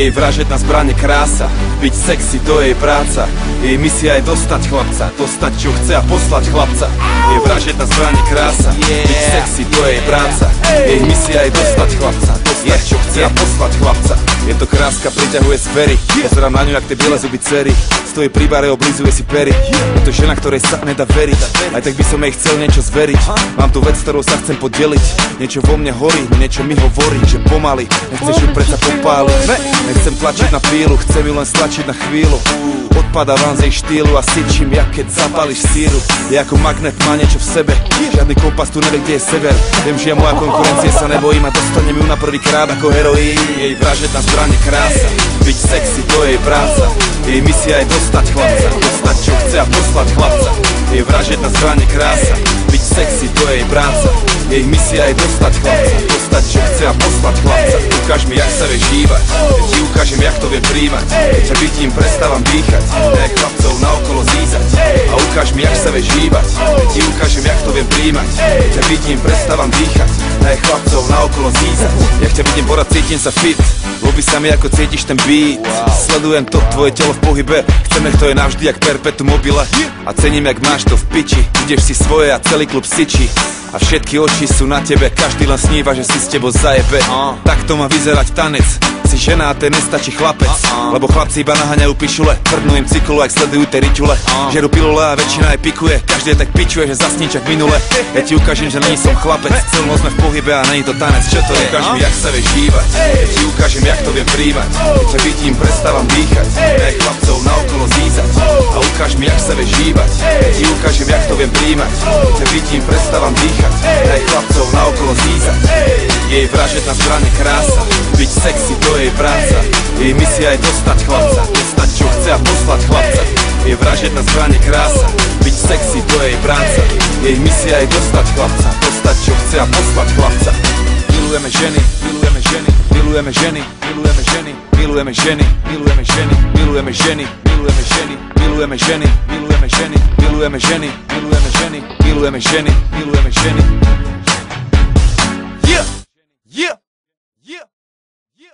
Jej vražedná zbraň je krása, byť sexy to je jej práca. Jej misia je dostať chlapca, dostať čo chce a poslať chlapca. Jej vražedná zbraň je krása, byť sexy to je jej práca. Jej misia je dostať chlapca, dostať čo chce a poslať chlapca. Je to kráska, priťahuje zvery, pozerám na ňu jak tie biele zuby dcery. Stojí pri bare, oblizuje si pery. Je to žena, ktorej sa nedá veriť, aj tak by som jej chcel niečo zveriť. Mám tu vec, ktorou sa chcem podeliť. Niečo vo mne horí, niečo mi hovorí, že pomaly nechceš ju predsa popáliť. Nechcem tlačiť na pílu, chcem ju len stlačiť na chvíľu. Odpadá vám z jej štýlu a syčím, jak keď zapališ síru. Je ako magnet, má niečo v sebe, žiadny kompas tu nevie, kde je sever. Viem, že ja moja konkurencie sa nebojím a dostanem ju na prvýkrát ako heroín. Jej vražedná zbraň je krása, byť sexy to je jej práca. Jej misia je dostať chlapca, dostať čo chce a poslať chlapca. Jej vražedná zbraň je krása, byť sexy to je jej práca. Jej misia je dostať chlapca, dostať čo chce a poslať chlapca. Ukáž mi, jak sa vieš hýbať, keď ti ukážem, jak to viem príjmať. Keď ťa vidím, prestávam dýchať, jak chlapcov naokolo zízať. A ukáž mi, jak sa vieš hýbať, keď ti ukážem, jak to viem príjmať. Keď ťa vidím, prestávam dýchať, jak chlapcov naokolo zízať. Jak ťa vidím porad, cítim sa fit, ľúbi sa mi, ako cítiš ten beat. Sledujem to, tvoje telo v pohybe, chceme, to je navždy jak perpetuum mobile. A cením, jak máš to v piči, ideš si svoje a celý klub syčí. A všetky oči sú na tebe, každý len sníva, že si s tebou zajebe. Takto má vyzerať tanec, si žena a ten nestačí chlapec. Lebo chlapci iba naháňajú pišule, tvrdnú im cyklu, ak sledujú tie ričule. Žerú pilule a väčšina aj pikuje, každý tak pičuje, že zasníčak minule. Ja ti ukážem, že není som chlapec, celú noc sme v pohybe a není to tanec. Čo to je? Ukáž mi, jak sa vieš hýbať, ja ti ukážem, jak to viem príjmať. Keď ťa vidím, prestávam dýchať, aj chlapcov naokolo zízať. A ukáž mi, jak sa vieš hýbať, ja ti ukážem, jak to viem príjmať. Keď ťa vidím, prestávam dýchať, aj chlapcov naokolo zízať. Jej vražedná zbraň je krása, byť sexy to je jej práca. Jej misia je dostať chlapca, dostať čo chce a poslať chlapca. Jej vražedná zbraň je krása, byť sexy to je jej práca. Jej misia je dostať chlapca, dostať čo chce a poslať chlapca. Milujeme ženy, milujeme ženy, milujeme ženy, milujeme ženy, milujeme ženy, milujeme ženy, milujeme ženy, milujeme ženy, milujeme ženy, milujeme ženy, milujeme ženy, milujeme ženy, milujeme ženy, milujeme ženy.